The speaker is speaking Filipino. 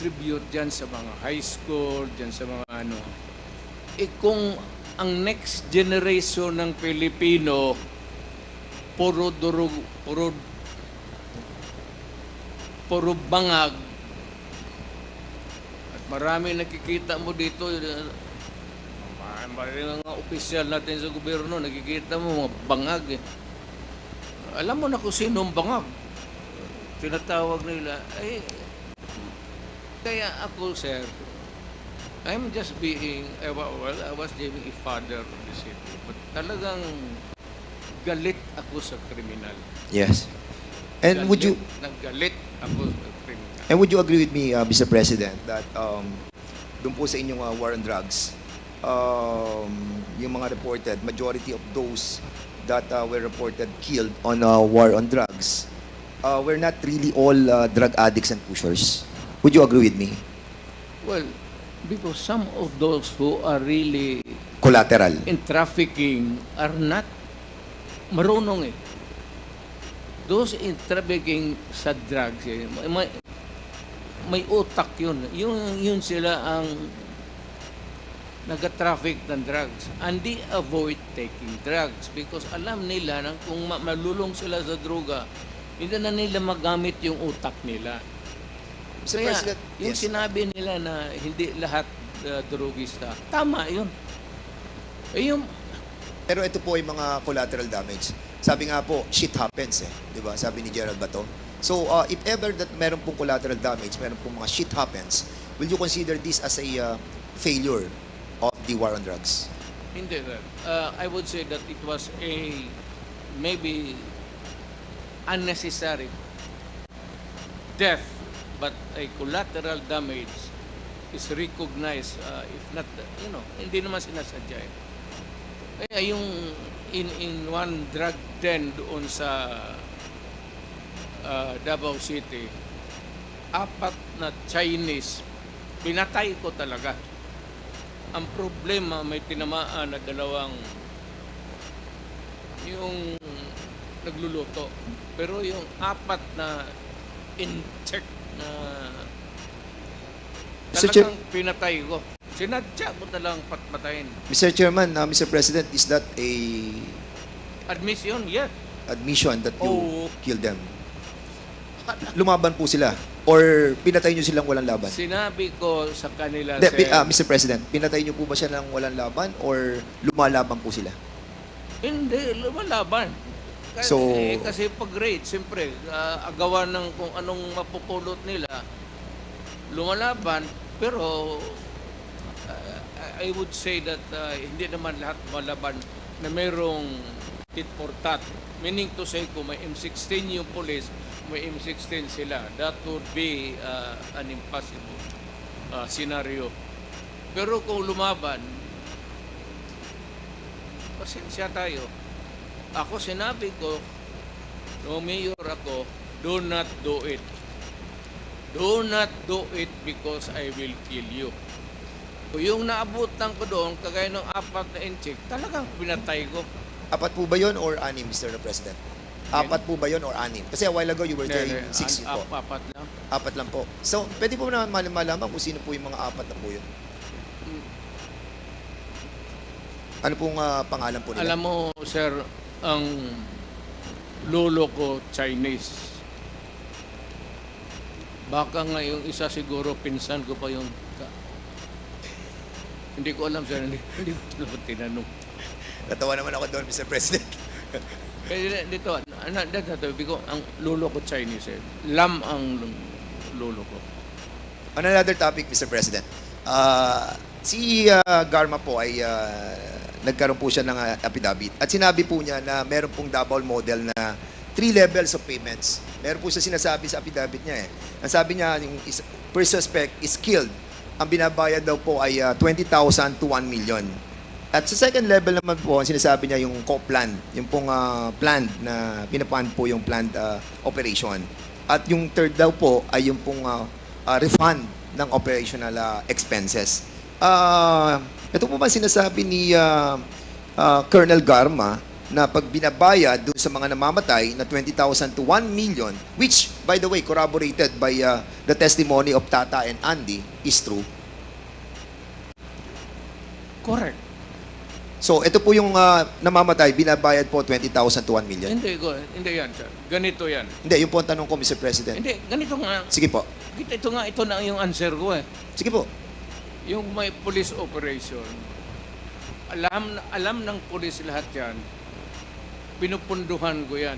distribute dyan sa mga high school, dyan sa mga ano. Kung ang next generation ng Pilipino, puro durug, puro bangag, at marami nakikita mo dito, mga opisyal natin sa gobyerno, nakikita mo mga bangag. Alam mo na kung sino ang bangag. Tinatawag nila. Kaya ako, sir, I'm just being, well, I was being a father of the city. But talagang galit ako sa kriminal. Yes. And Naggalit ako sa kriminal. would you agree with me, Mr. President, that doon po sa inyong war on drugs, yung mga reported, majority of those that were reported killed on war on drugs were not really all drug addicts and pushers? Would you agree with me? Well, because some of those who are really Collateral. in trafficking are not marunong eh. Those in trafficking sa drugs, may utak yun. Yun sila ang nag-traffic ng drugs. And they avoid taking drugs because alam nila na kung malulong sila sa droga, hindi na nila magamit yung utak nila. Mr. Kaya, President, yung yes. sinabi nila na hindi lahat drogista, tama yun. Pero ito po ay mga collateral damage. Sabi nga po, shit happens eh. Di ba? Sabi ni Gerald Bato. So, if ever that meron pong collateral damage, meron pong mga shit happens, will you consider this as a failure of the war on drugs? Hindi, sir. I would say that it was a maybe unnecessary death, but a collateral damage is recognized, if not, hindi naman sinasadya eh. Kaya yung in one drug den doon sa Davao City, 4 na Chinese, pinatay ko talaga. Ang problema, may tinamaan na 2 yung nagluluto. Pero yung 4 na in-check na talagang pinatay ko. Sinadya ko talang patmatayin. Mr. Chairman, Mr. President, is that a Admission, yes. admission that you Oo. killed them? Lumaban po sila? Or pinatay nyo silang walang laban? Sinabi ko sa kanila, Mr. President, pinatay nyo po ba siya ng walang laban or lumalaban po sila? hindi, lumalaban. Kasi pag raid, siyempre, agawan ng kung anong mapupulot nila, lumalaban, pero I would say that hindi naman lahat malaban na mayroong tit for tat. Meaning to say, kung may M16 yung police, may M16 sila. That would be an impossible scenario. Pero kung lumaban, pasensya tayo. Ako sinabi ko, no mayor ako, do not do it. Do not do it because I will kill you. Kung yung naabutan ko doon, kagaya ng 4 na inchik, talagang pinatay ko. 4 po ba yun or 6, Mr. President? 4 po ba yun or 6? Kasi a while ago you were saying 6 po. 4 lang. 4 lang po. So, pwede po na malaman kung sino po yung mga 4 na po yun? Ano pong pangalan po nila? Alam mo, sir, ang lolo ko Chinese. Baka nga yung isa siguro pinsan ko pa yung hindi ko alam, sir. Hindi ko naman tinanong. Natawa naman ako doon, Mr. President. Kaya dito, ang lolo ko Chinese eh. Lam ang lolo ko. On another topic, Mr. President. Si Garma po ay nagkaroon po siya ng affidavit. At sinabi po niya na meron pong double model na 3 levels of payments. Meron po siya sinasabi sa affidavit niya eh. Ang sabi niya, yung first suspect is killed. Ang binabayad daw po ay 20,000 to 1 million. At sa second level naman po, ang sinasabi niya yung co-plan, yung pong planned na pinapan po yung planned operation. At yung third daw po ay yung pong refund ng operational expenses. Ito po ba sinasabi ni Colonel Garma na pag binabayad doon sa mga namamatay na 20,000 to 1 million, which, by the way, corroborated by the testimony of Tata and Andy, is true. Correct. So, ito po yung namamatay, binabayad po 20,000 to 1 million. Hindi yan, sir. Ganito yan. Hindi, yun po ang tanong ko, Mr. President. Hindi, ganito nga. Sige po. Ito na yung answer ko eh. Sige po. Yung may police operation, alam ng police lahat yan, pinupunduhan ko yan.